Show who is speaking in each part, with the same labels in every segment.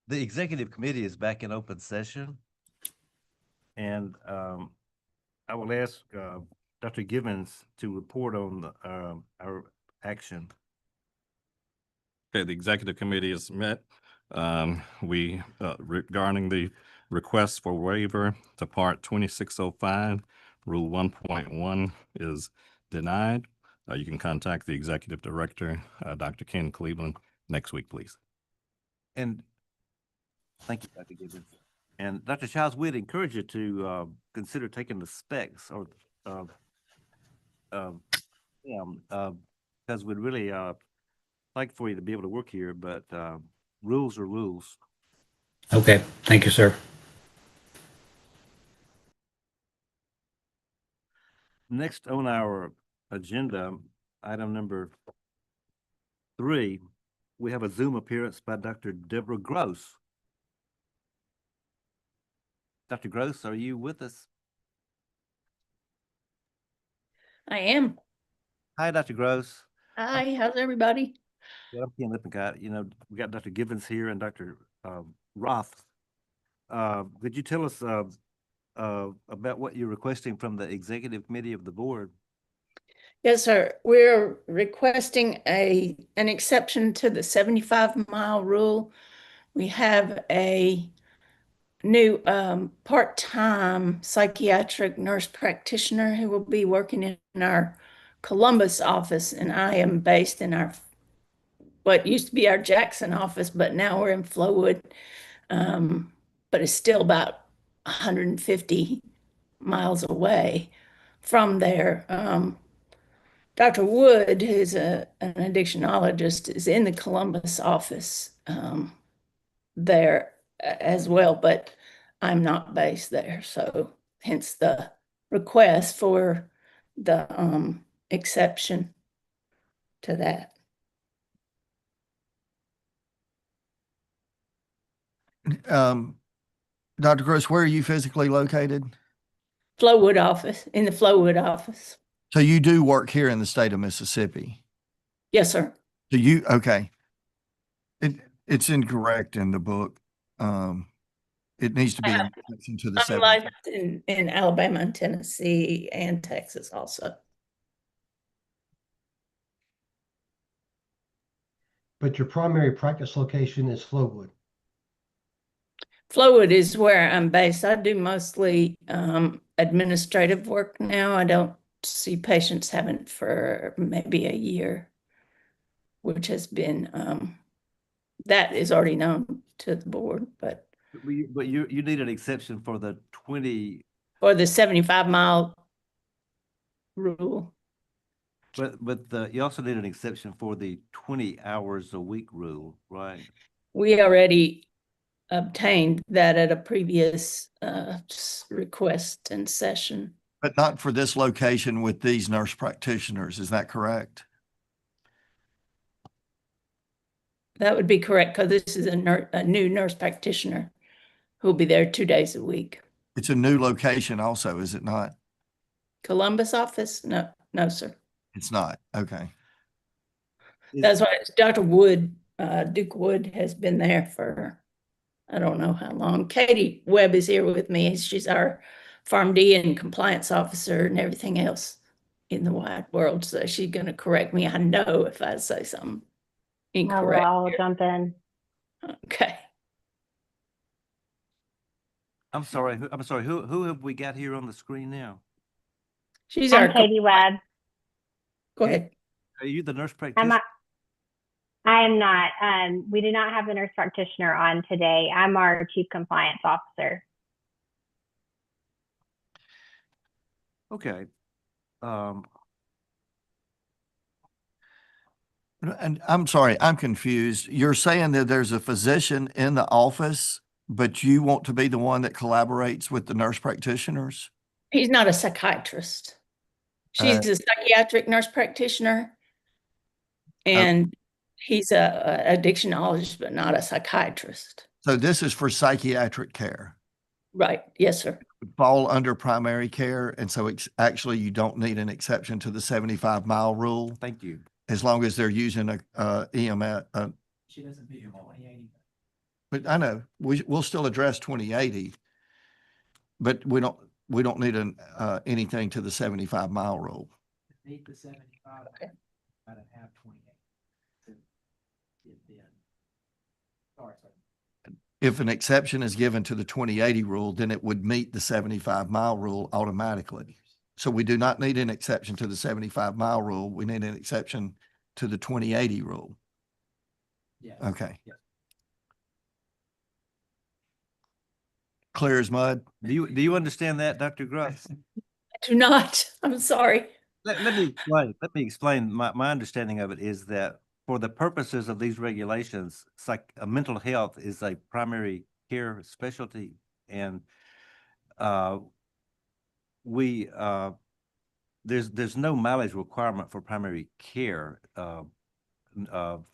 Speaker 1: The executive committee is back in open session. And I will ask Dr. Givens to report on our action.
Speaker 2: Okay, the executive committee has met. Regarding the request for waiver to part 2605, rule 1.1 is denied. You can contact the executive director, Dr. Ken Cleveland, next week, please.
Speaker 1: And thank you, Dr. Gibbons. And Dr. Childs, we'd encourage you to consider taking the specs or because we'd really like for you to be able to work here, but rules are rules.
Speaker 3: Okay, thank you, sir.
Speaker 1: Next on our agenda, item number 3, we have a Zoom appearance by Dr. Deborah Gross. Dr. Gross, are you with us?
Speaker 4: I am.
Speaker 1: Hi, Dr. Gross.
Speaker 4: Hi, how's everybody?
Speaker 1: Yeah, I'm Ken Lippincott. You know, we got Dr. Gibbons here and Dr. Roth. Could you tell us about what you're requesting from the executive committee of the board?
Speaker 4: Yes, sir. We're requesting an exception to the 75-mile rule. We have a new part-time psychiatric nurse practitioner who will be working in our Columbus office, and I am based in our what used to be our Jackson office, but now we're in Flowood, but it's still about 150 miles away from there. Dr. Wood, who's an addictionologist, is in the Columbus office there as well, but I'm not based there. So hence the request for the exception to that.
Speaker 5: Dr. Gross, where are you physically located?
Speaker 4: Flowood office, in the Flowood office.
Speaker 5: So you do work here in the state of Mississippi?
Speaker 4: Yes, sir.
Speaker 5: Do you? Okay. It's incorrect in the book. It needs to be an exception to the
Speaker 4: I'm
Speaker 5: 7.
Speaker 4: licensed in Alabama and Tennessee and Texas also.
Speaker 6: But your primary practice location is Flowood.
Speaker 4: Flowood is where I'm based. I do mostly administrative work now. I don't see patients having for maybe a year, which has been that is already known to the board, but
Speaker 1: you need an exception for the 20
Speaker 4: or the 75-mile rule.
Speaker 1: But you also need an exception for the 20 hours a week rule, right?
Speaker 4: We already obtained that at a previous request and session.
Speaker 5: But not for this location with these nurse practitioners. Is that correct?
Speaker 4: That would be correct, because this is a new nurse practitioner who'll be there 2 days a week.
Speaker 5: It's a new location also, is it not?
Speaker 4: Columbus office? No, sir.
Speaker 5: It's not. Okay.
Speaker 4: That's why Dr. Wood, Duke Wood, has been there for I don't know how long. Katie Webb is here with me. She's our PharmD and compliance officer and everything else in the wide world. So she's going to correct me. I know if I say something incorrect.
Speaker 7: I'll jump in.
Speaker 4: Okay.
Speaker 1: I'm sorry. Who have we got here on the screen now?
Speaker 4: She's
Speaker 7: I'm Katie Webb.
Speaker 4: Go ahead.
Speaker 1: Are you the nurse practitioner?
Speaker 7: I am not. We do not have the nurse practitioner on today. I'm our chief compliance officer.
Speaker 1: Okay.
Speaker 5: And I'm sorry, I'm confused. You're saying that there's a physician in the office, but you want to be the one that collaborates with the nurse practitioners?
Speaker 4: He's not a psychiatrist. She's a psychiatric nurse practitioner. And he's a addictionologist, but not a psychiatrist.
Speaker 5: So this is for psychiatric care?
Speaker 4: Right. Yes, sir.
Speaker 5: Fall under primary care. And so it's actually, you don't need an exception to the 75-mile rule.
Speaker 1: Thank you.
Speaker 5: As long as they're using a EMS.
Speaker 8: She doesn't do
Speaker 5: But I know, we'll still address 2080, but we don't need anything to the 75-mile rule.
Speaker 8: Meet the 75, gotta have 28. Sorry, sir.
Speaker 5: If an exception is given to the 2080 rule, then it would meet the 75-mile rule automatically. So we do not need an exception to the 75-mile rule. We need an exception to the 2080 rule.
Speaker 8: Yes.
Speaker 5: Okay.
Speaker 8: Yes.
Speaker 5: Clear as mud?
Speaker 1: Do you understand that, Dr. Gruss?
Speaker 4: I do not. I'm sorry.
Speaker 1: Let me explain. My understanding of it is that for the purposes of these regulations, mental health is a primary care specialty, and there's no mileage requirement for primary care,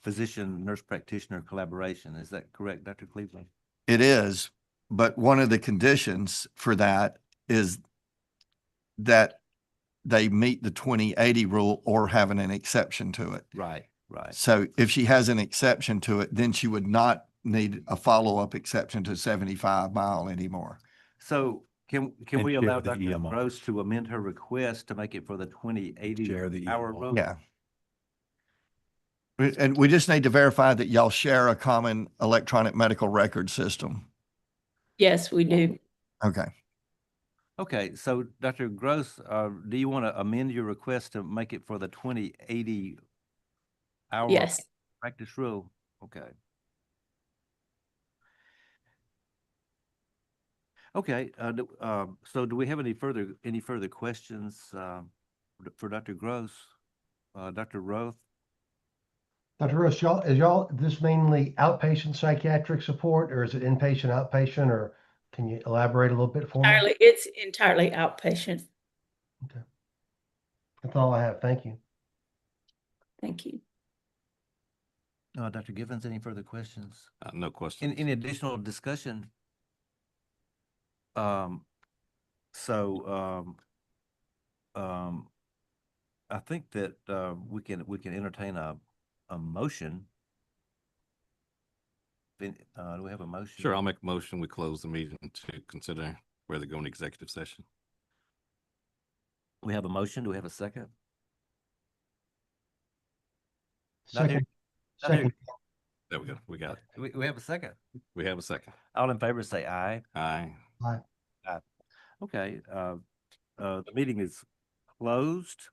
Speaker 1: physician, nurse practitioner collaboration. Is that correct, Dr. Cleveland?
Speaker 5: It is, but one of the conditions for that is that they meet the 2080 rule or having an exception to it.
Speaker 1: Right, right.
Speaker 5: So if she has an exception to it, then she would not need a follow-up exception to 75-mile anymore.
Speaker 1: So can
Speaker 9: And
Speaker 1: we
Speaker 9: share
Speaker 1: allow
Speaker 9: the
Speaker 1: Dr.
Speaker 9: EMR.
Speaker 1: Gross to amend her request to make it for the 2080
Speaker 9: Share the
Speaker 1: hour
Speaker 9: EMR.
Speaker 1: rule?
Speaker 5: Yeah. And we just need to verify that y'all share a common electronic medical record system.
Speaker 4: Yes, we do.
Speaker 5: Okay.
Speaker 1: Okay, so Dr. Gross, do you want to amend your request to make it for the 2080 hour
Speaker 4: Yes.
Speaker 1: practice rule? Okay. Okay, so do we have any further questions for Dr. Gross? Dr. Roth?
Speaker 6: Dr. Ross, is this mainly outpatient psychiatric support, or is it inpatient, outpatient, or can you elaborate a little bit for me?
Speaker 4: It's entirely outpatient.
Speaker 6: That's all I have. Thank you.
Speaker 4: Thank you.
Speaker 1: Dr. Givens, any further questions?
Speaker 2: No questions.
Speaker 1: Any additional discussion? I think that we can entertain a motion. Do we have a motion?
Speaker 2: Sure, I'll make a motion. We close the meeting to consider whether to go into executive session.
Speaker 1: We have a motion. Do we have a second?
Speaker 6: Second.
Speaker 1: Not here.
Speaker 6: Second.
Speaker 2: There we go. We got it.
Speaker 1: We have a second.
Speaker 2: We have a second.
Speaker 1: All in favor say aye.
Speaker 2: Aye.
Speaker 6: Aye.
Speaker 1: Okay, the meeting is closed.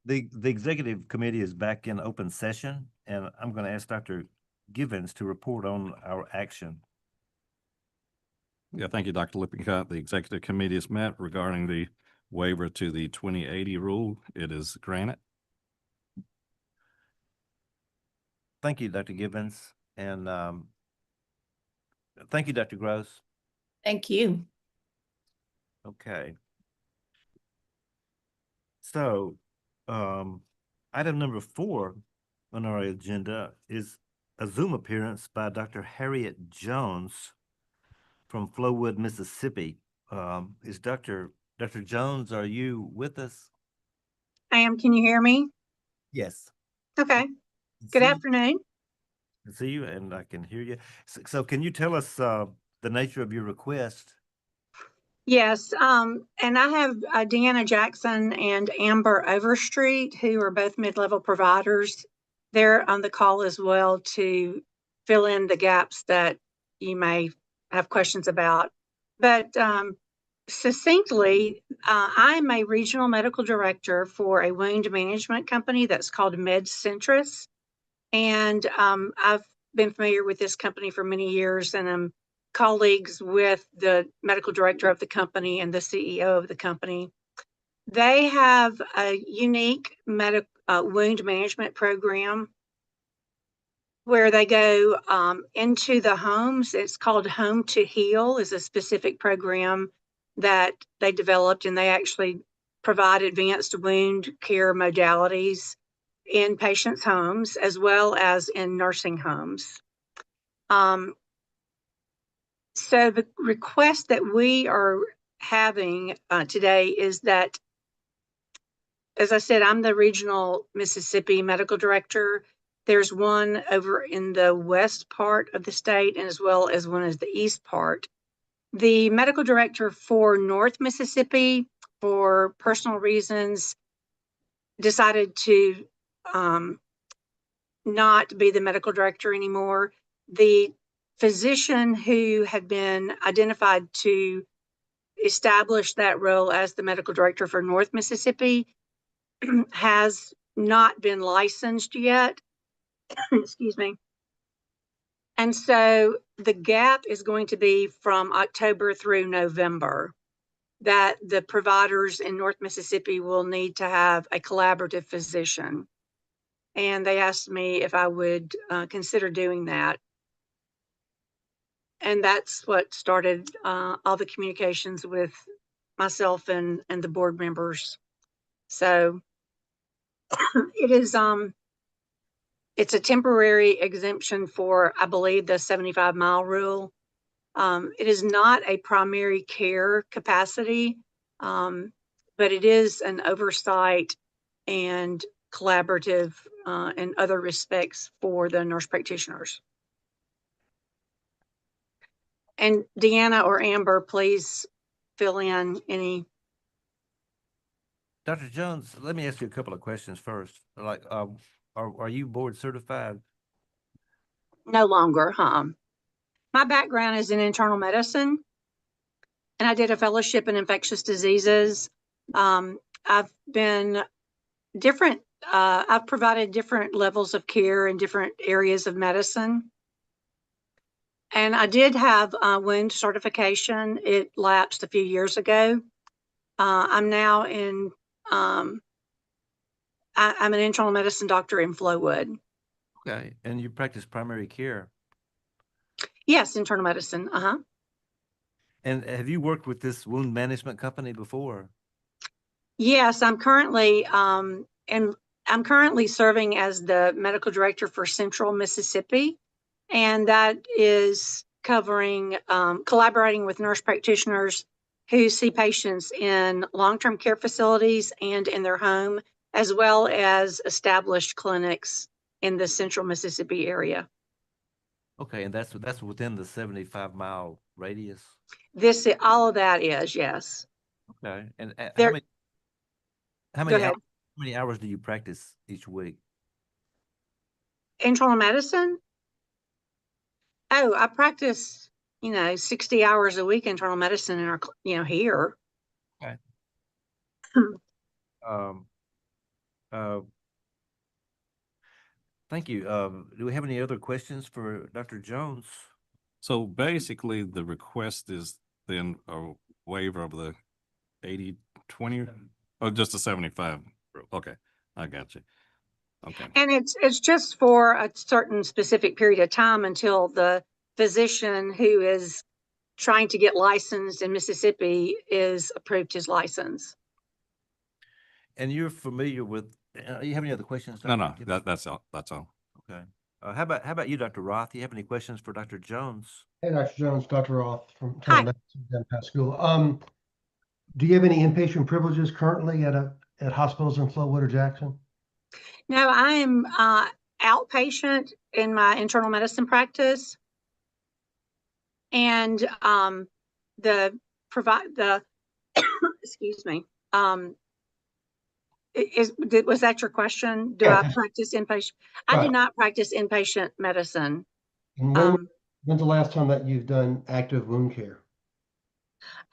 Speaker 1: the executive committee is back in open session, and I'm going to ask Dr. Givens to report on our action.
Speaker 2: Yeah, thank you, Dr. Lippincott. The executive committee has met regarding the waiver to the 2080 rule. It is granted.
Speaker 1: Thank you, Dr. Givens, and thank you, Dr. Gross.
Speaker 4: Thank you.
Speaker 1: Okay. So, item number 4 on our agenda is a Zoom appearance by Dr. Harriet Jones from Flowood, Mississippi. Is Dr. Jones, are you with us?
Speaker 9: I am. Can you hear me?
Speaker 1: Yes.
Speaker 9: Okay. Good
Speaker 1: See you-
Speaker 9: afternoon.
Speaker 1: I see you and I can hear you. So can you tell us the nature of your request?
Speaker 9: Yes. And I have Deanna Jackson and Amber Overstreet, who are both mid-level providers. They're on the call as well to fill in the gaps that you may have questions about. But succinctly, I'm a regional medical director for a wound management company that's called MedCentris. And I've been familiar with this company for many years, and I'm colleagues with the medical director of the company and the CEO of the company. They have a unique wound management program where they go into the homes. It's called Home to Heal, is a specific program that they developed, and they actually provide advanced wound care modalities in patients' homes as well as in nursing homes. So the request that we are having today is that, as I said, I'm the regional Mississippi medical director. There's one over in the west part of the state, and as well as one is the east part. The medical director for North Mississippi, for personal reasons, decided to not be the medical director anymore. The physician who had been identified to establish that role as the medical director for North Mississippi has not been licensed yet. Excuse me. And so the gap is going to be from October through November, that the providers in North Mississippi will need to have a collaborative physician. And they asked me if I would consider doing that. And that's what started all the communications with myself and the board members. So it is it's a temporary exemption for, I believe, the 75-mile rule. It is not a primary care capacity, but it is an oversight and collaborative in other respects for the nurse practitioners. And Deanna or Amber, please fill in any.
Speaker 1: Dr. Jones, let me ask you a couple of questions first. Like, are you board certified?
Speaker 9: No longer, My background is in internal medicine, and I did a fellowship in infectious diseases. I've been different. I've provided different levels of care in different areas of medicine. And I did have wound certification. It lapsed a few years ago. I'm now in, I'm an internal medicine doctor in Flowood.
Speaker 1: Okay, and you practice primary care.
Speaker 9: Yes, internal medicine.
Speaker 1: And have you worked with this wound management company before?
Speaker 9: Yes, I'm currently I'm currently serving as the medical director for Central Mississippi, and that is covering collaborating with nurse practitioners who see patients in long-term care facilities and in their home, as well as established clinics in the Central Mississippi area.
Speaker 1: Okay, and that's within the 75-mile radius?
Speaker 9: All of that is, yes.
Speaker 1: Okay, and
Speaker 9: There-
Speaker 1: how
Speaker 9: Go ahead.
Speaker 1: many hours do you practice each week?
Speaker 9: Internal medicine? Oh, I practice, 60 hours a week internal medicine in our, here.
Speaker 1: Okay. Thank you. Do we have any other questions for Dr. Jones?
Speaker 2: So basically, the request is then a waiver of the 80-20, or just a 75? Okay, I got you. Okay.
Speaker 9: And it's just for a certain specific period of time until the physician who is trying to get licensed in Mississippi is approved his license.
Speaker 1: And you're familiar with, you have any other questions?
Speaker 2: No,
Speaker 1: Dr. Gibbons?
Speaker 2: that's all. That's all.
Speaker 1: Okay. How about you, Dr. Roth? Do you have any questions for Dr. Jones?
Speaker 6: Hey, Dr. Jones, Dr. Roth from
Speaker 9: Hi.
Speaker 6: Internal Medicine, Dental School. Do you have any inpatient privileges currently at hospitals in Flowood or Jackson?
Speaker 9: No, I am outpatient in my internal medicine practice. And the excuse me, was that your question? Do I practice inpatient? I do
Speaker 6: Right.
Speaker 9: not practice inpatient medicine.
Speaker 6: And when's the last time that you've done active wound care?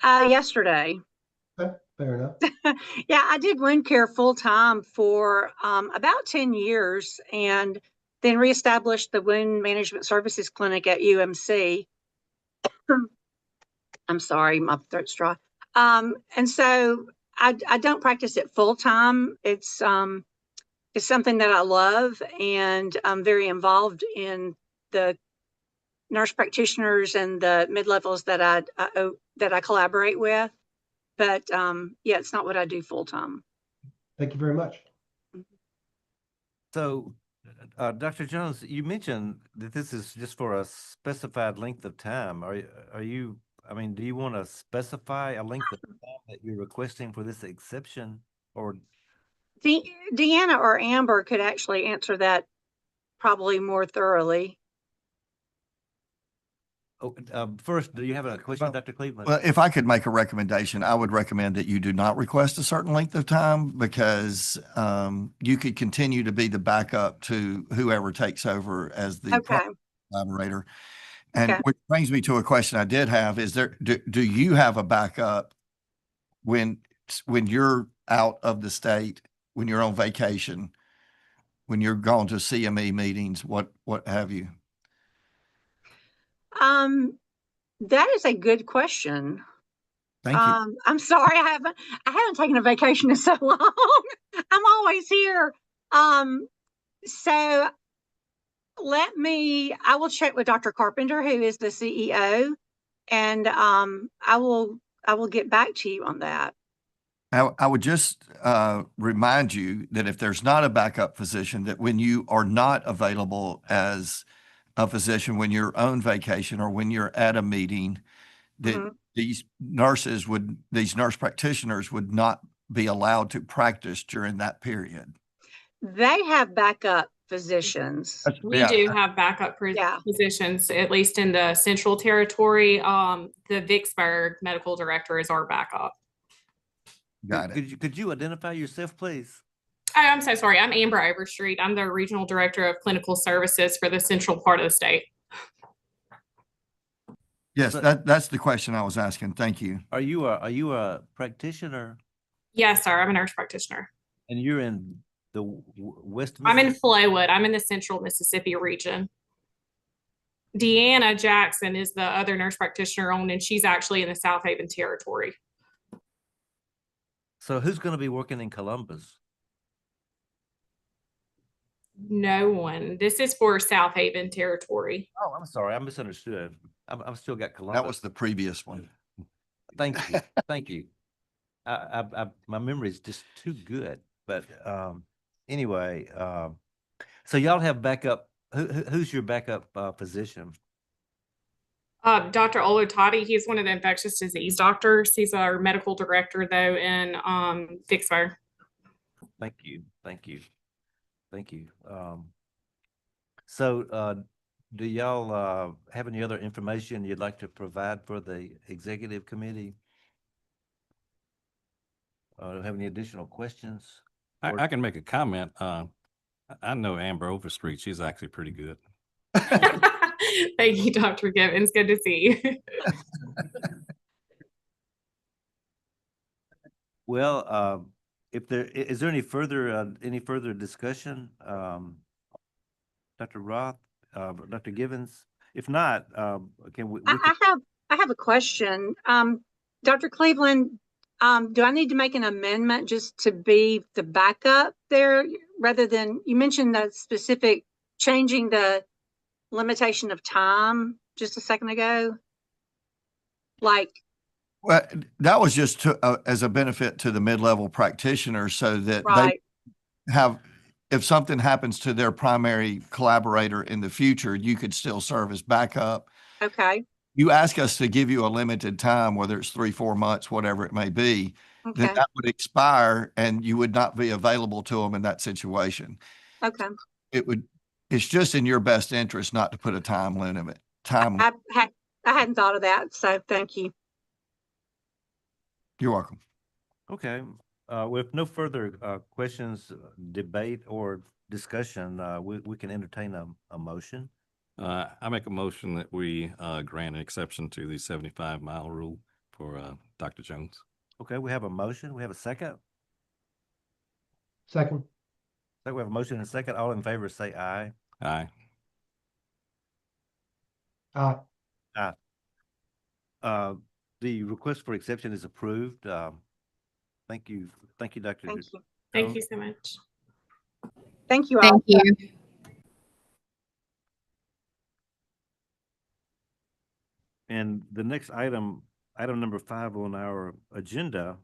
Speaker 9: Yesterday.
Speaker 6: Okay, fair enough.
Speaker 9: Yeah, I did wound care full time for about 10 years and then reestablished the wound management services clinic at UMC. I'm sorry, my throat's dry. And so I don't practice it full time. It's something that I love, and I'm very involved in the nurse practitioners and the mid-levels that I collaborate with. But yeah, it's not what I do full time.
Speaker 6: Thank you very much.
Speaker 1: So, Dr. Jones, you mentioned that this is just for a specified length of time. Are you, I mean, do you want to specify a length of time that you're requesting for this exception, or?
Speaker 9: Deanna or Amber could actually answer that probably more thoroughly.
Speaker 1: Oh, first, do you have a question, Dr. Cleveland?
Speaker 5: Well, if I could make a recommendation, I would recommend that you do not request a certain length of time, because you could continue to be the backup to whoever takes over as the
Speaker 9: Okay.
Speaker 5: collaborator. And
Speaker 9: Okay.
Speaker 5: which brings me to a question I did have, is do you have a backup when you're out of the state, when you're on vacation, when you're going to CME meetings, what have you?
Speaker 9: That is a good question.
Speaker 5: Thank you.
Speaker 9: I'm sorry, I haven't taken a vacation in so long. I'm always here. So I will check with Dr. Carpenter, who is the CEO, and I will get back to you on that.
Speaker 5: I would just remind you that if there's not a backup physician, that when you are not available as a physician, when you're on vacation or when you're at a meeting, that these nurse practitioners would not be allowed to practice during that period.
Speaker 9: They have backup physicians.
Speaker 10: We do have backup physicians, at least in the Central Territory. The Vicksburg medical director is our backup.
Speaker 5: Got it.
Speaker 1: Could you identify yourself, please?
Speaker 10: Oh, I'm so sorry. I'm Amber Overstreet. I'm the regional director of clinical services for the central part of the state.
Speaker 5: Yes, that's the question I was asking. Thank you.
Speaker 1: Are you a practitioner?
Speaker 10: Yes, sir. I'm a nurse practitioner.
Speaker 1: And you're in the West?
Speaker 10: I'm in Flowood. I'm in the Central Mississippi region. Deanna Jackson is the other nurse practitioner on, and she's actually in the South Haven Territory.
Speaker 1: So who's going to be working in Columbus?
Speaker 10: No one. This is for South Haven Territory.
Speaker 1: Oh, I'm sorry. I misunderstood. I'm still got Columbus.
Speaker 5: That was the previous one.
Speaker 1: Thank you. Thank you. My memory is just too good. But anyway, so y'all have backup. Who's your backup physician?
Speaker 10: Dr. Olusola, he's one of the infectious disease doctors. He's our medical director, though, in Vicksburg.
Speaker 1: Thank you. Thank you. Thank you. So do y'all have any other information you'd like to provide for the executive committee? Have any additional questions?
Speaker 2: I can make a comment. I know Amber Overstreet. She's actually pretty good.
Speaker 10: Thank you, Dr. Gibbons. Good to see you.
Speaker 1: Well, if there, is there any further discussion? Dr. Roth, Dr. Givens? If not, can we?
Speaker 9: I have a question. Dr. Cleveland, do I need to make an amendment just to be the backup there rather than, you mentioned that specific changing the limitation of time just a second ago? Like,
Speaker 5: Well, that was just as a benefit to the mid-level practitioners so that
Speaker 9: right,
Speaker 5: they have, if something happens to their primary collaborator in the future, you could still serve as backup.
Speaker 9: okay,
Speaker 5: You ask us to give you a limited time, whether it's 3, 4 months, whatever it may be, then
Speaker 9: okay,
Speaker 5: that would expire and you would not be available to them in that situation.
Speaker 9: okay.
Speaker 5: It's just in your best interest not to put a time limit.
Speaker 9: I hadn't thought of that, so thank you.
Speaker 5: You're welcome.
Speaker 1: Okay, with no further questions, debate, or discussion, we can entertain a motion.
Speaker 2: I make a motion that we grant an exception to the 75-mile rule for Dr. Jones.
Speaker 1: Okay, we have a motion. We have a second.
Speaker 6: Second.
Speaker 1: So we have a motion and a second. All in favor, say aye.
Speaker 2: Aye.
Speaker 6: Aye.
Speaker 1: The request for exception is approved. Thank you, Dr.
Speaker 9: Thank you.
Speaker 10: Thank you so much.
Speaker 9: Thank you all.
Speaker 10: Thank you.
Speaker 1: And the next item number 5 on our agenda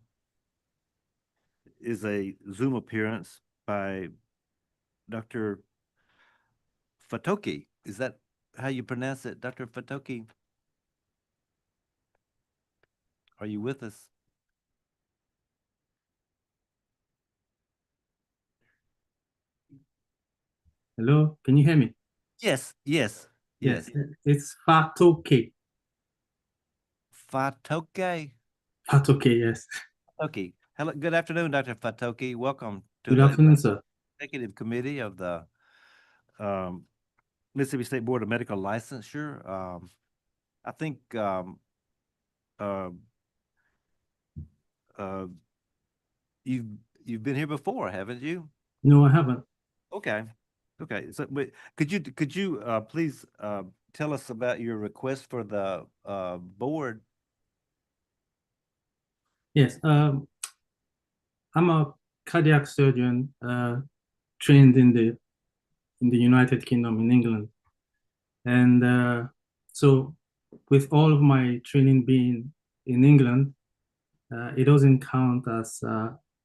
Speaker 1: is a Zoom appearance by Dr. Fatoke. Is that how you pronounce it, Dr. Fatoke? Are you with us?
Speaker 11: Hello, can you hear me?
Speaker 1: Yes.
Speaker 11: It's Fatoke.
Speaker 1: Fatoke.
Speaker 11: Fatoke, yes.
Speaker 1: Okay. Hello. Good afternoon, Dr. Fatoke. Welcome to
Speaker 11: Good
Speaker 1: the
Speaker 11: afternoon, sir.
Speaker 1: Executive Committee of the Mississippi State Board of Medical Licensure. I think you've been here before, haven't you?
Speaker 11: No, I haven't.
Speaker 1: Okay. So, but could you please tell us about your request for the board?
Speaker 11: Yes, I'm a cardiac surgeon trained in the United Kingdom in England, and so with all of my training being in England, it doesn't count as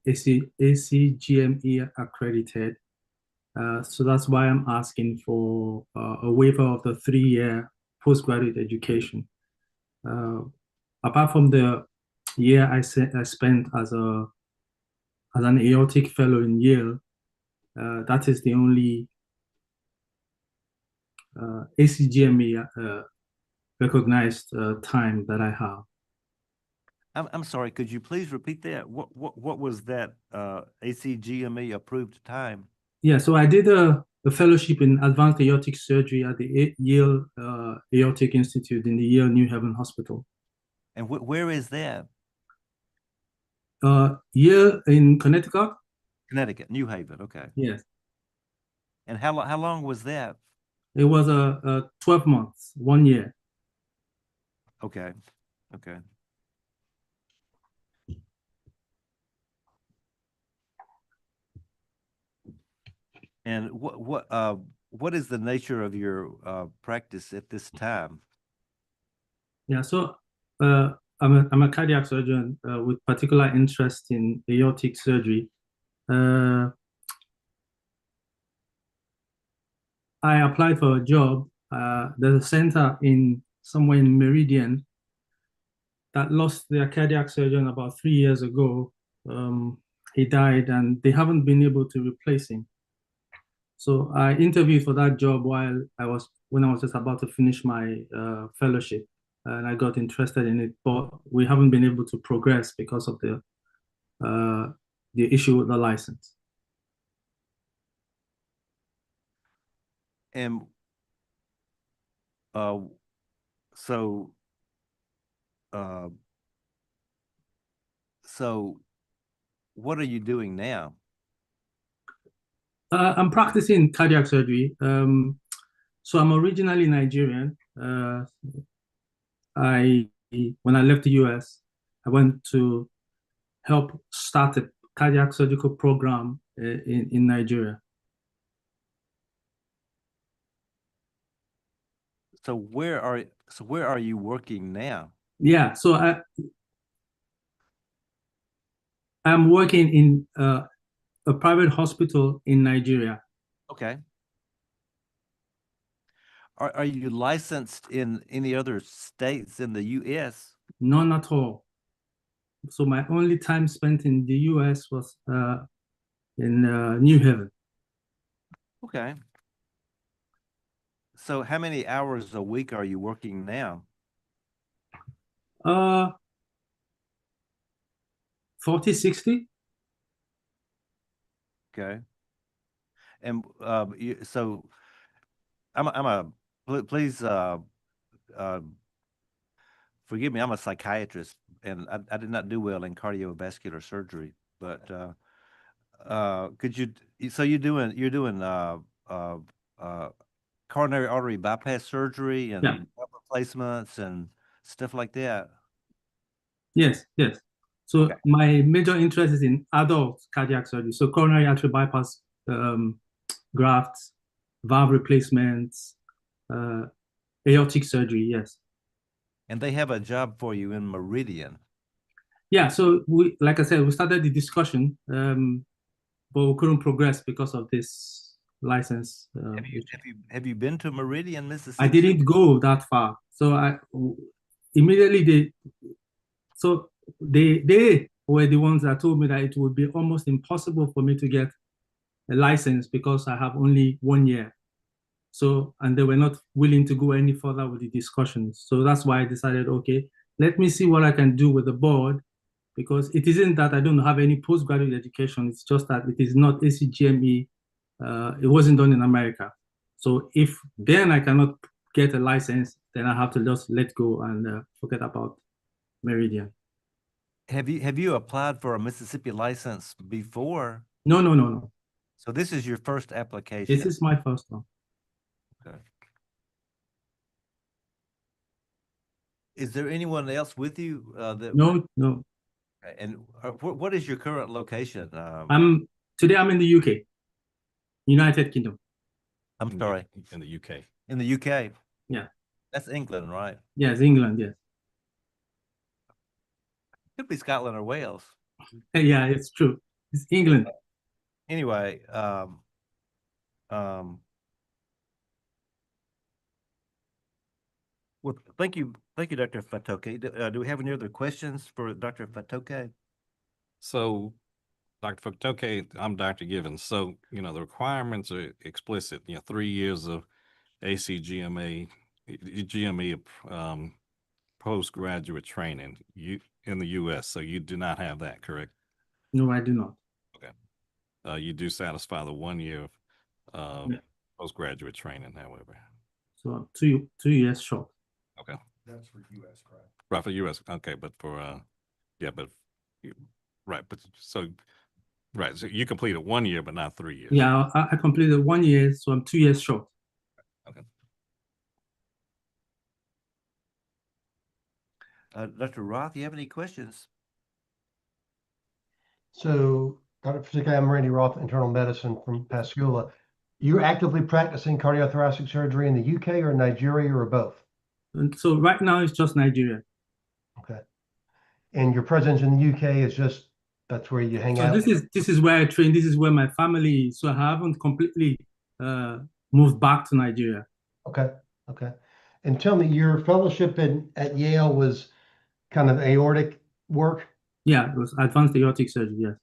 Speaker 11: ACGME accredited. So that's why I'm asking for a waiver of the 3-year postgraduate education. Apart from the year I spent as an aortic fellow in Yale, that is the only ACGME recognized time that I have.
Speaker 1: I'm sorry. Could you please repeat that? What was that ACGME approved time?
Speaker 11: Yeah, so I did a fellowship in advanced aortic surgery at the Yale Aortic Institute in the Yale New Haven Hospital.
Speaker 1: And where is that?
Speaker 11: Yale in Connecticut.
Speaker 1: Connecticut, New Haven. Okay.
Speaker 11: Yes.
Speaker 1: And how long was that?
Speaker 11: It was 12 months, 1 year.
Speaker 1: Okay. And what is the nature of your practice at this time?
Speaker 11: Yeah, so I'm a cardiac surgeon with particular interest in aortic surgery. I applied for a job. There's a center somewhere in Meridian that lost their cardiac surgeon about 3 years ago. He died, and they haven't been able to replace him. So I interviewed for that job when I was just about to finish my fellowship, and I got interested in it, but we haven't been able to progress because of the issue with the license.
Speaker 1: And what are you doing now?
Speaker 11: I'm practicing cardiac surgery. So I'm originally Nigerian. When I left the US, I went to help start a cardiac surgical program in Nigeria.
Speaker 1: So where are you working now?
Speaker 11: Yeah, so I'm working in a private hospital in Nigeria.
Speaker 1: Okay. Are you licensed in any other states in the US?
Speaker 11: None at all. So my only time spent in the US was in New Haven.
Speaker 1: Okay. So how many hours a week are you working now?
Speaker 11: 40, 60.
Speaker 1: Okay. And so please forgive me, I'm a psychiatrist and I did not do well in cardiovascular surgery, but could you, so you're doing coronary artery bypass surgery and
Speaker 11: Yeah.
Speaker 1: valve replacements and stuff like that?
Speaker 11: Yes, yes. So
Speaker 1: Okay.
Speaker 11: my major interest is in adult cardiac surgery. So coronary artery bypass grafts, valve replacements, aortic surgery, yes.
Speaker 1: And they have a job for you in Meridian.
Speaker 11: Yeah, so like I said, we started the discussion, but we couldn't progress because of this license.
Speaker 1: Have you been to Meridian, Mississippi?
Speaker 11: I didn't go that far. So immediately they were the ones that told me that it would be almost impossible for me to get a license because I have only 1 year. So, and they were not willing to go any further with the discussions. So that's why I decided, okay, let me see what I can do with the board, because it isn't that I don't have any postgraduate education. It's just that it is not ACGME. It wasn't done in America. So if then I cannot get a license, then I have to just let go and forget about Meridian.
Speaker 1: Have you applied for a Mississippi license before?
Speaker 11: No.
Speaker 1: So this is your first application?
Speaker 11: This is my first one.
Speaker 1: Okay. Is there anyone else with you?
Speaker 11: No.
Speaker 1: And what is your current location?
Speaker 11: Today I'm in the UK, United Kingdom.
Speaker 1: I'm sorry.
Speaker 2: In the UK.
Speaker 1: In the UK?
Speaker 11: Yeah.
Speaker 1: That's England, right?
Speaker 11: Yes, England, yes.
Speaker 1: Could be Scotland or Wales.
Speaker 11: Yeah, it's true. It's England.
Speaker 1: Anyway, well, thank you, Dr. Fatoke. Do we have any other questions for Dr. Fatoke?
Speaker 2: So, Dr. Fatoke, I'm Dr. Givens. So, the requirements are explicit, 3 years of GME postgraduate training in the US. So you do not have that, correct?
Speaker 11: No, I do not.
Speaker 2: Okay. You do satisfy the 1 year of
Speaker 11: Yeah.
Speaker 2: postgraduate training, however.
Speaker 11: So I'm 2 years short.
Speaker 2: Okay.
Speaker 5: That's for US, correct?
Speaker 2: Right, for US. Okay, but for right, but so you completed 1 year, but not 3 years.
Speaker 11: Yeah, I completed 1 year, so I'm 2 years short.
Speaker 2: Okay.
Speaker 1: Dr. Roth, you have any questions?
Speaker 6: So, Dr. Fatoke, I'm Randy Roth, internal medicine from Pascagoula. You're actively practicing cardiothoracic surgery in the UK or Nigeria or both?
Speaker 11: And so right now it's just Nigeria.
Speaker 6: Okay. And your presence in the UK is just, that's where you hang
Speaker 11: So
Speaker 6: out?
Speaker 11: this is where I train. This is where my family is. So I haven't completely moved back to Nigeria.
Speaker 6: Okay. And tell me, your fellowship at Yale was kind of aortic work?
Speaker 11: Yeah, it was advanced aortic surgery, yes.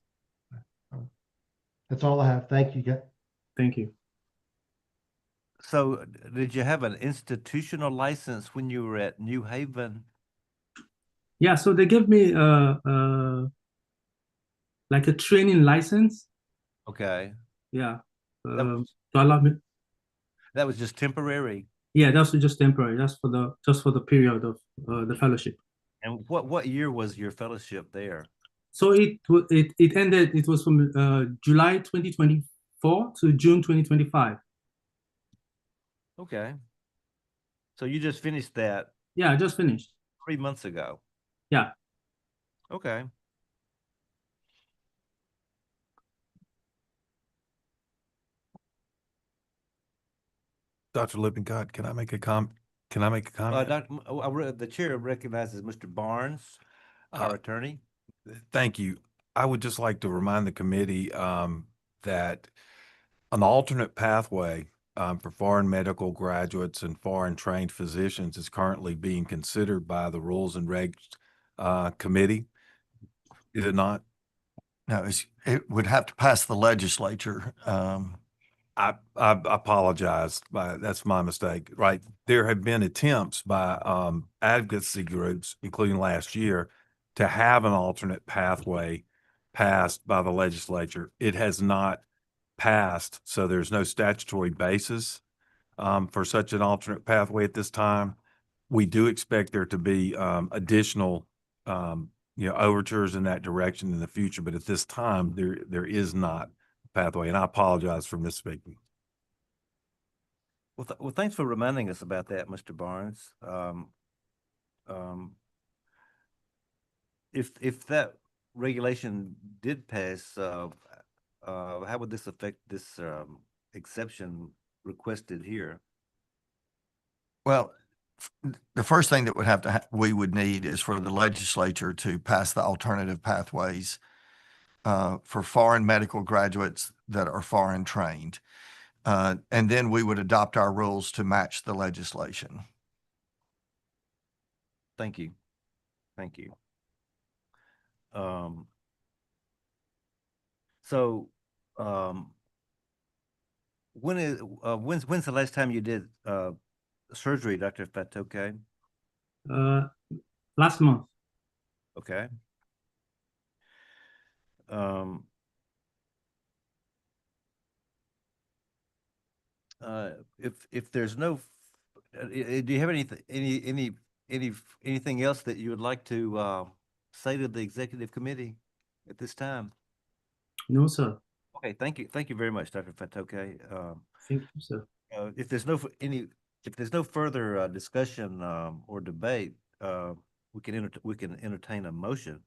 Speaker 6: That's all I have. Thank you.
Speaker 11: Thank you.
Speaker 1: So did you have an institutional license when you were at New Haven?
Speaker 11: Yeah, so they gave me like a training license.
Speaker 1: Okay.
Speaker 11: Yeah. To allow me.
Speaker 1: That was just temporary?
Speaker 11: Yeah, that's just temporary. That's just for the period of the fellowship.
Speaker 1: And what year was your fellowship there?
Speaker 11: So it ended. It was from July 2024 to June 2025.
Speaker 1: Okay. So you just finished that
Speaker 11: Yeah, I just finished.
Speaker 1: 3 months ago.
Speaker 11: Yeah.
Speaker 1: Okay.
Speaker 12: Dr. Lippincott, can I make a comment?
Speaker 1: The chair recognizes Mr. Barnes, our attorney.
Speaker 12: Thank you. I would just like to remind the committee that an alternate pathway for foreign medical graduates and foreign trained physicians is currently being considered by the Rules and Regs Committee. Is it not?
Speaker 5: No, it would have to pass the legislature.
Speaker 12: I apologize. That's my mistake. Right. There have been attempts by advocacy groups, including last year, to have an alternate pathway passed by the legislature. It has not passed, so there's no statutory basis for such an alternate pathway at this time. We do expect there to be additional overtures in that direction in the future, but at this time there is not a pathway, and I apologize for misspeaking.
Speaker 1: Well, thanks for reminding us about that, Mr. Barnes. If that regulation did pass, how would this affect this exception requested here?
Speaker 5: Well, the first thing that would have to we would need is for the legislature to pass the alternative pathways for foreign medical graduates that are foreign trained. And then we would adopt our rules to match the legislation.
Speaker 1: Thank you. Thank you. When's the last time you did surgery, Dr. Fatoke?
Speaker 11: Last month.
Speaker 1: Okay. If there's no, do you have anything else that you would like to say to the executive committee at this time?
Speaker 11: No, sir.
Speaker 1: Okay, thank you very much, Dr. Fatoke.
Speaker 11: Thank you, sir.
Speaker 1: If there's no further discussion or debate, we can entertain a motion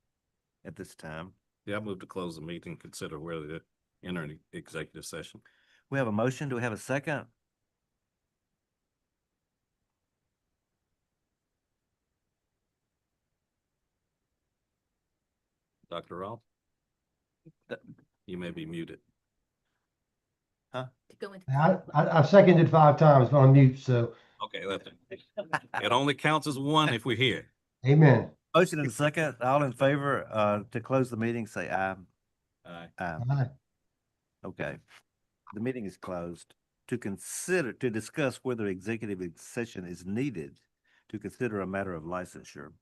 Speaker 1: at this time.
Speaker 2: Yeah, I move to close the meeting, consider whether to enter an executive session.
Speaker 1: We have a motion. Do we have a second?
Speaker 2: Dr. Roth, you may be muted.
Speaker 1: Huh?
Speaker 6: I've seconded 5 times, but I'm mute, so
Speaker 2: Okay, it only counts as one if we're here.
Speaker 6: amen.
Speaker 1: Motion and a second. All in favor to close the meeting, say aye.
Speaker 2: Aye.
Speaker 6: Aye.
Speaker 1: Okay. The meeting is closed. To discuss whether executive session is needed to consider a matter of licensure.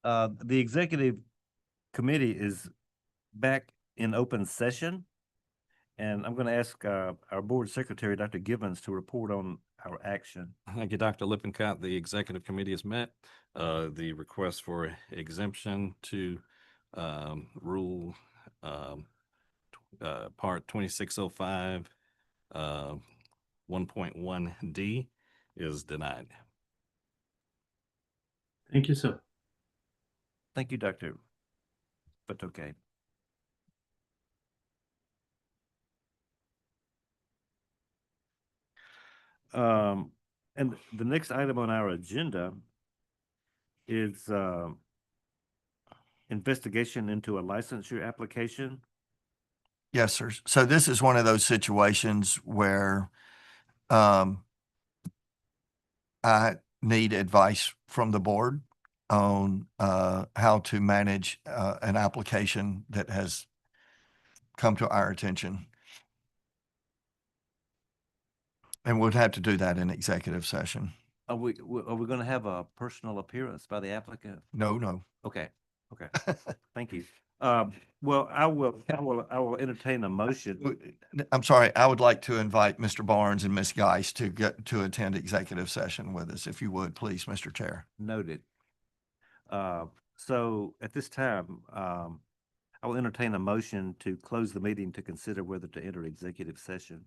Speaker 1: the executive committee is back in open session. And I'm going to ask our board secretary, Dr. Gibbons, to report on our action.
Speaker 2: Thank you, Dr. Lippincott. The executive committee has met. The request for exemption to rule part 2605 1.1D is denied.
Speaker 11: Thank you, sir.
Speaker 1: Thank you, Dr. Fatoke. And the next item on our agenda is investigation into a licensure application.
Speaker 5: Yes, sir. So this is one of those situations where I need advice from the board on how to manage an application that has come to our attention. And we'll have to do that in executive session.
Speaker 1: Are we going to have a personal appearance by the applicant?
Speaker 5: No, no.
Speaker 1: Okay, okay. Thank you. Well, I will entertain a motion.
Speaker 5: I'm sorry, I would like to invite Mr. Barnes and Ms. Geis to get to attend executive session with us, if you would, please, Mr. Chair.
Speaker 1: Noted. So at this time, I will entertain a motion to close the meeting to consider whether to enter executive session.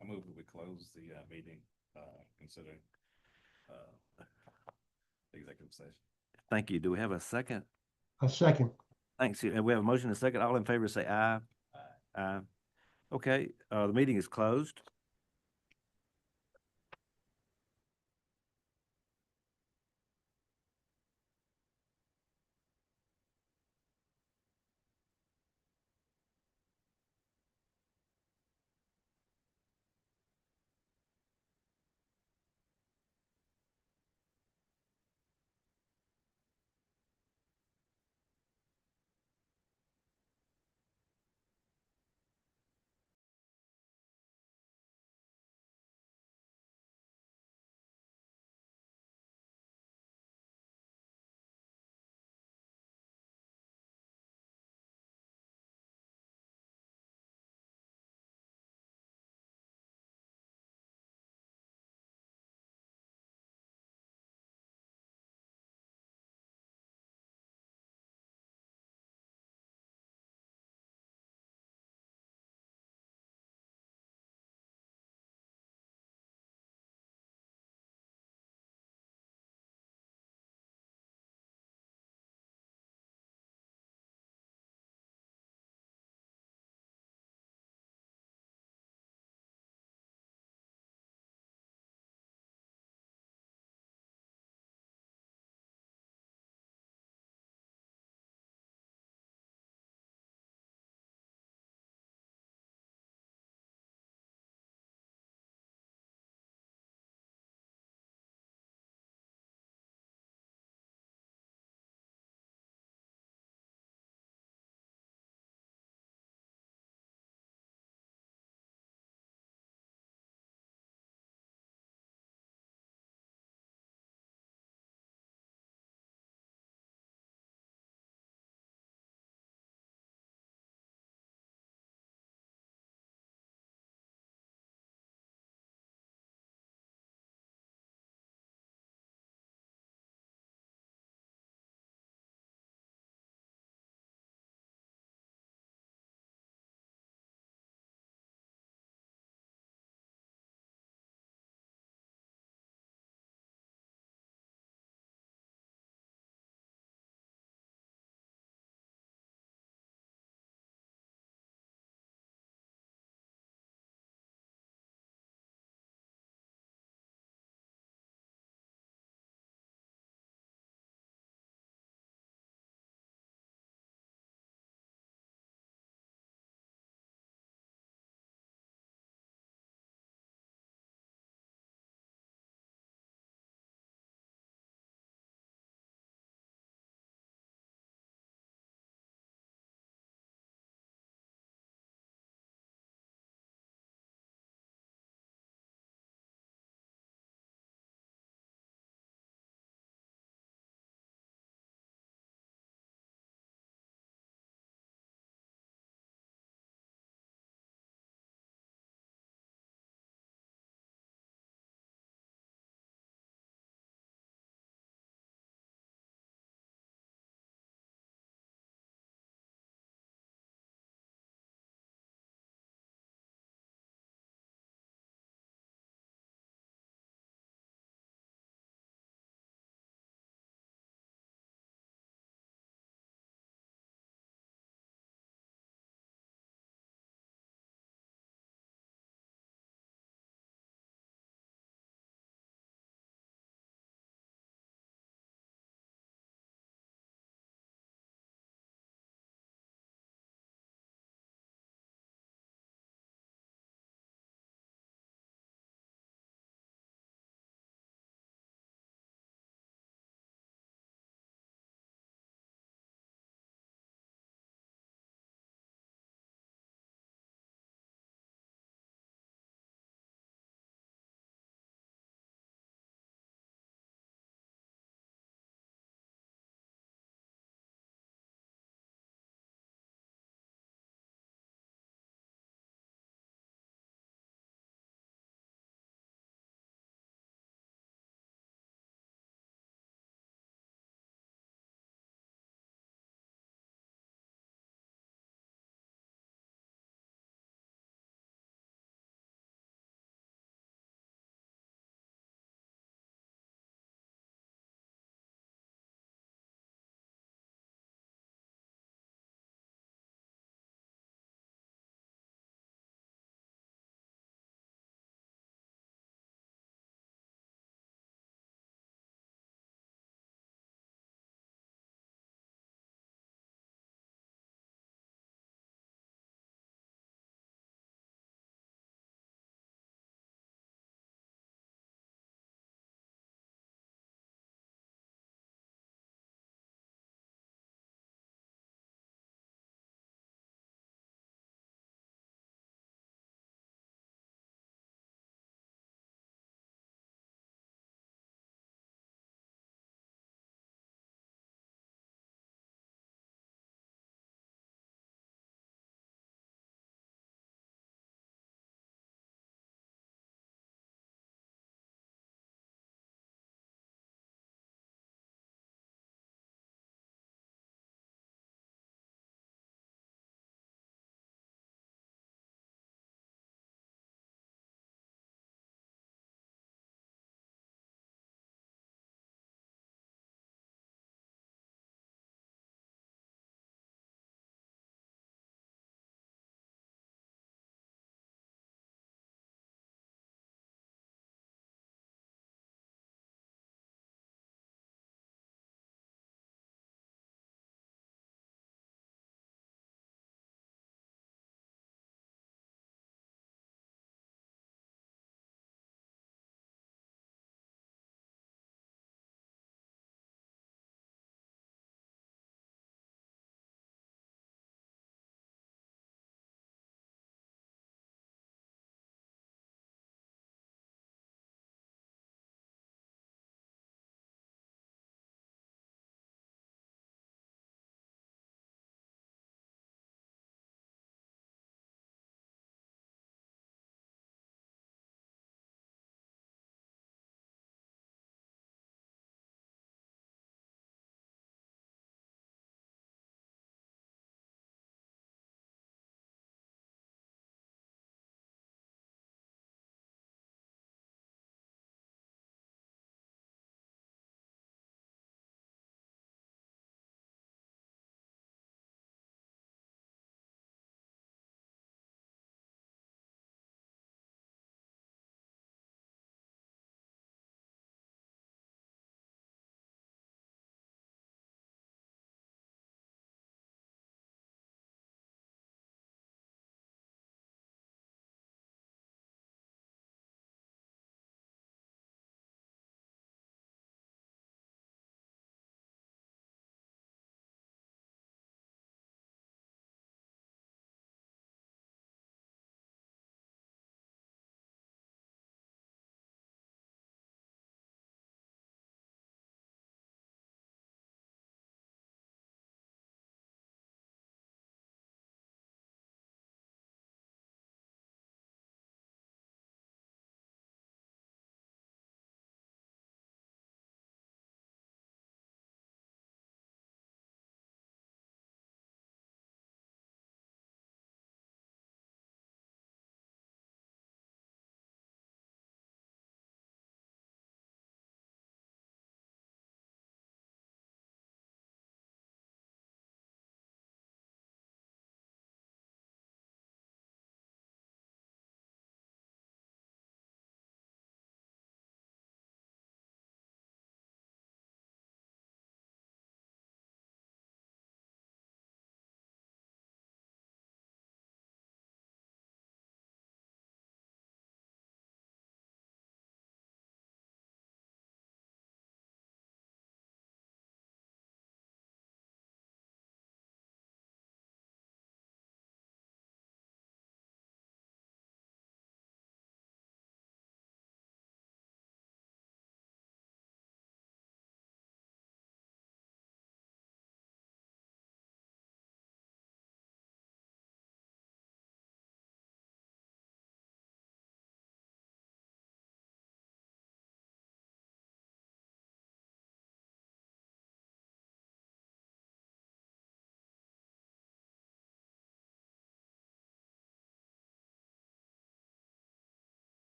Speaker 2: I move that we close the meeting, considering executive session.
Speaker 1: Thank you. Do we have a second?
Speaker 6: A second.
Speaker 1: Thanks. And we have a motion and a second. All in favor say aye. Aye. Okay, the meeting is closed.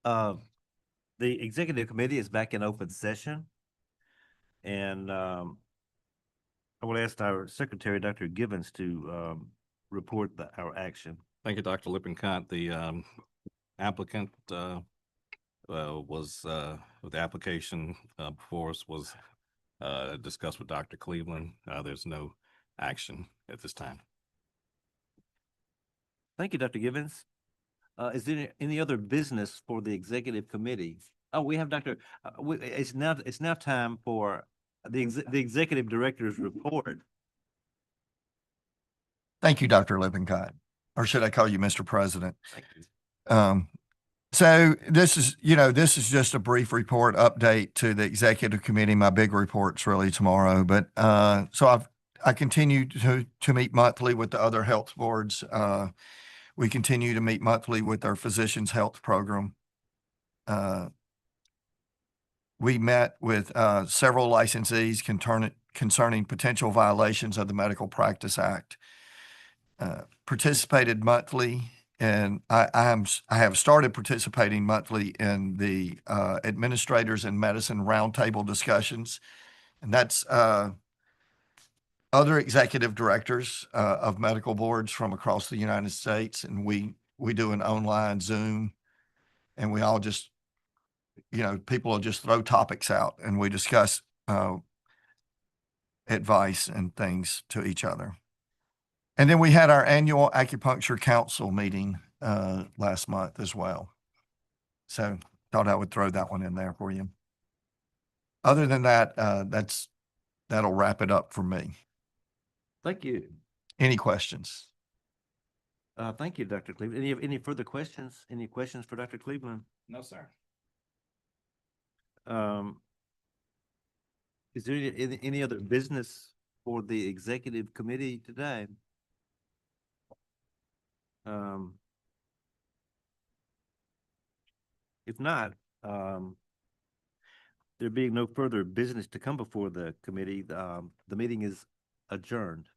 Speaker 1: The executive committee is back in open session. And I will ask our secretary, Dr. Givens, to report our action.
Speaker 2: Thank you, Dr. Lippincott. The applicant was with the application before us was discussed with Dr. Cleveland. There's no action at this time.
Speaker 1: Thank you, Dr. Givens. Is there any other business for the executive committee? Oh, we have Dr. It's now time for the executive director's report.
Speaker 5: Thank you, Dr. Lippincott, or should I call you Mr. President?
Speaker 1: Thank you.
Speaker 5: So this is just a brief report update to the executive committee. My big report's really tomorrow, but so I continue to meet monthly with the other health boards. We continue to meet monthly with our physicians health program. We met with several licensees concerning potential violations of the Medical Practice Act. Participated monthly, and I have started participating monthly in the administrators in medicine roundtable discussions, and that's other executive directors of medical boards from across the United States, and we do an online Zoom, and we all just, people will just throw topics out, and we discuss advice and things to each other. And then we had our annual acupuncture council meeting last month as well. So thought I would throw that one in there for you. Other than that, that'll wrap it up for me.
Speaker 1: Thank you.
Speaker 5: Any questions?
Speaker 1: Thank you, Dr. Cleveland. Any further questions? Any questions for Dr. Cleveland?
Speaker 2: No, sir.
Speaker 1: Is there any other business for the executive committee today? If not, there being no further business to come before the committee, the meeting is adjourned.